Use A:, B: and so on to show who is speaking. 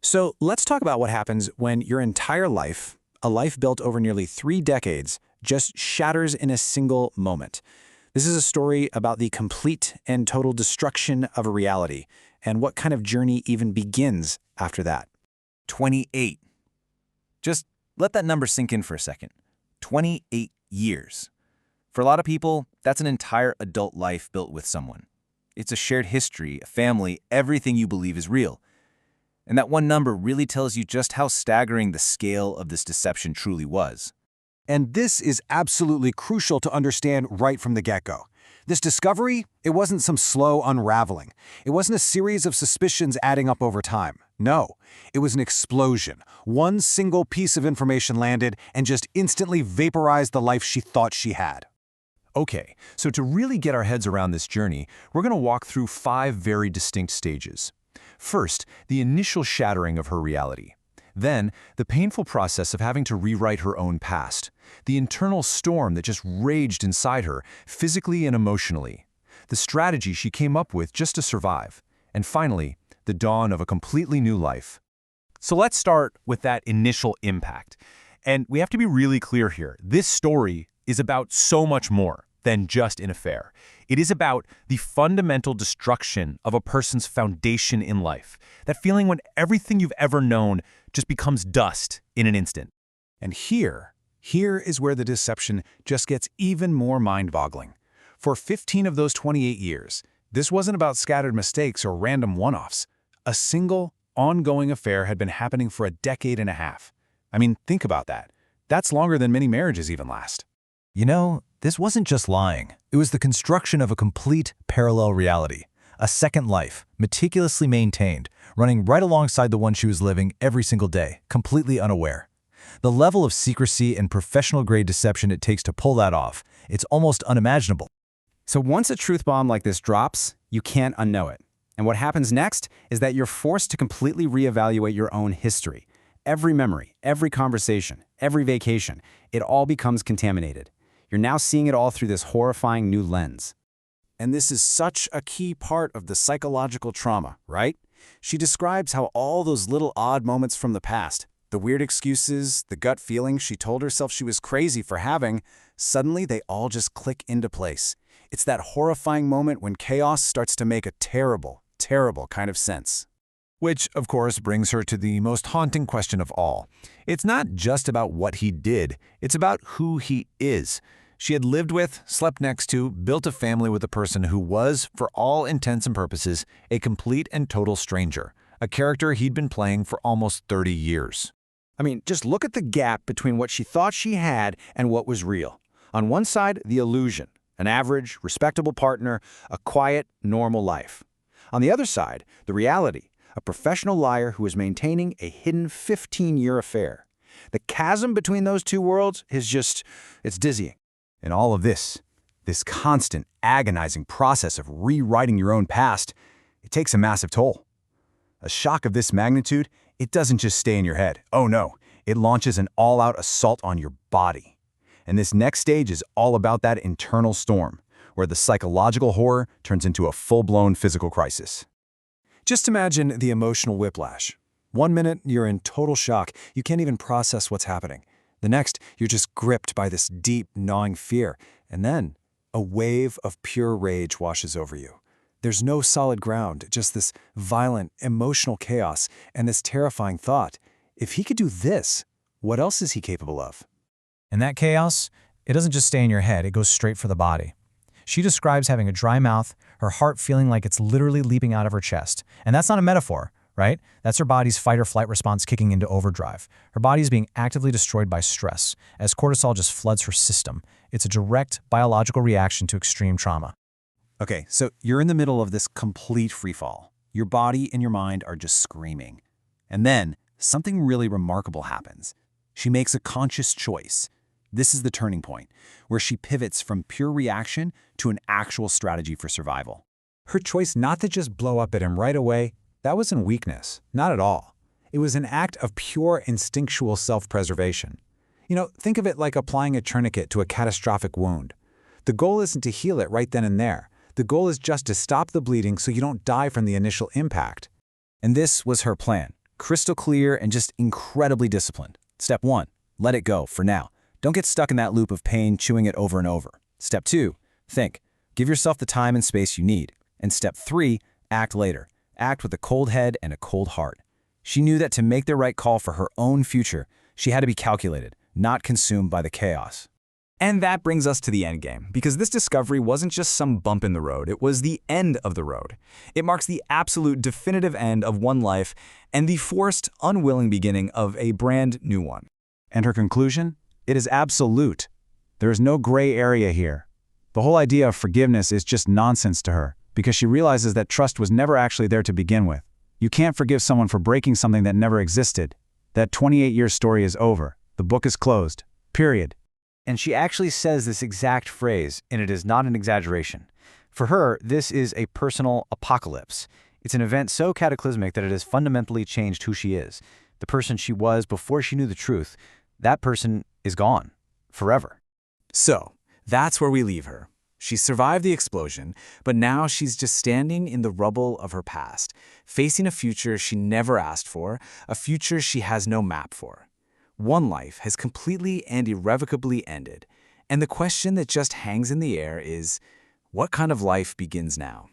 A: So let's talk about what happens when your entire life, a life built over nearly 3 decades, just shatters in a single moment. This is a story about the complete and total destruction of a reality, and what kind of journey even begins after that.
B: 28. Just let that number sink in for a second. 28 years. For a lot of people, that's an entire adult life built with someone. It's a shared history, a family, everything you believe is real. And that one number really tells you just how staggering the scale of this deception truly was.
C: And this is absolutely crucial to understand right from the get-go. This discovery, it wasn't some slow unraveling. It wasn't a series of suspicions adding up over time. No, it was an explosion. One single piece of information landed and just instantly vaporized the life she thought she had.
D: Okay, so to really get our heads around this journey, we're going to walk through 5 very distinct stages. First, the initial shattering of her reality. Then, the painful process of having to rewrite her own past. The internal storm that just raged inside her, physically and emotionally. The strategy she came up with just to survive. And finally, the dawn of a completely new life.
E: So let's start with that initial impact. And we have to be really clear here. This story is about so much more than just an affair. It is about the fundamental destruction of a person's foundation in life. That feeling when everything you've ever known just becomes dust in an instant.
C: And here is where the deception just gets even more mind-boggling. For 15 of those 28 years, this wasn't about scattered mistakes or random one-offs. A single, ongoing affair had been happening for a decade and a half. I mean, think about that. That's longer than many marriages even last.
D: You know, this wasn't just lying. It was the construction of a complete parallel reality. A second life, meticulously maintained, running right alongside the one she was living every single day, completely unaware. The level of secrecy and professional-grade deception it takes to pull that off, it's almost unimaginable.
A: So once a truth bomb like this drops, you can't unknow it. And what happens next is that you're forced to completely reevaluate your own history. Every memory, every conversation, every vacation, it all becomes contaminated. You're now seeing it all through this horrifying new lens. And this is such a key part of the psychological trauma, right? She describes how all those little odd moments from the past, the weird excuses, the gut feeling she told herself she was crazy for having, suddenly they all just click into place. It's that horrifying moment when chaos starts to make a terrible, terrible kind of sense.
D: Which, of course, brings her to the most haunting question of all. It's not just about what he did, it's about who he is. She had lived with, slept next to, built a family with a person who was, for all intents and purposes, a complete and total stranger, a character he'd been playing for almost 30 years.
A: I mean, just look at the gap between what she thought she had and what was real. On one side, the illusion, an average, respectable partner, a quiet, normal life. On the other side, the reality, a professional liar who is maintaining a hidden 15-year affair. The chasm between those two worlds is it's dizzying.
C: And all of this constant, agonizing process of rewriting your own past, it takes a massive toll. A shock of this magnitude, it doesn't just stay in your head. Oh no, it launches an all-out assault on your body. And this next stage is all about that internal storm, where the psychological horror turns into a full-blown physical crisis. Just imagine the emotional whiplash. 1 minute, you're in total shock. You can't even process what's happening. The next, you're just gripped by this deep, gnawing fear. And then, a wave of pure rage washes over you. There's no solid ground, just this violent, emotional chaos and this terrifying thought. If he could do this, what else is he capable of?
F: And that chaos, it doesn't just stay in your head, it goes straight for the body. She describes having a dry mouth, her heart feeling like it's literally leaping out of her chest. And that's not a metaphor, right? That's her body's fight-or-flight response kicking into overdrive. Her body is being actively destroyed by stress, as cortisol just floods her system. It's a direct biological reaction to extreme trauma.
A: Okay, so you're in the middle of this complete freefall. Your body and your mind are just screaming. And then, something really remarkable happens. She makes a conscious choice. This is the turning point, where she pivots from pure reaction to an actual strategy for survival.
C: Her choice not to just blow up at him right away, that wasn't weakness, not at all. It was an act of pure instinctual self-preservation. You know, think of it like applying a tourniquet to a catastrophic wound. The goal isn't to heal it right then and there. The goal is just to stop the bleeding so you don't die from the initial impact.
A: And this was her plan.
B: Crystal clear and just incredibly disciplined. Step 1, let it go for now. Don't get stuck in that loop of pain, chewing it over and over. Step 2, think. Give yourself the time and space you need. And step 3, act later. Act with a cold head and a cold heart. She knew that to make the right call for her own future, she had to be calculated, not consumed by the chaos.
A: And that brings us to the end game, because this discovery wasn't just some bump in the road, it was the end of the road. It marks the absolute definitive end of one life and the forced, unwilling beginning of a brand new one. And her conclusion? It is absolute. There is no gray area here. The whole idea of forgiveness is just nonsense to her, because she realizes that trust was never actually there to begin with. You can't forgive someone for breaking something that never existed. That 28-year story is over. The book is closed. Period.
B: And she actually says this exact phrase, and it is not an exaggeration. For her, this is a personal apocalypse. It's an event so cataclysmic that it has fundamentally changed who she is. The person she was before she knew the truth, that person is gone. Forever.
A: So, that's where we leave her. She survived the explosion, but now she's just standing in the rubble of her past, facing a future she never asked for, a future she has no map for. One life has completely and irrevocably ended, and the question that just hangs in the air is, what kind of life begins now?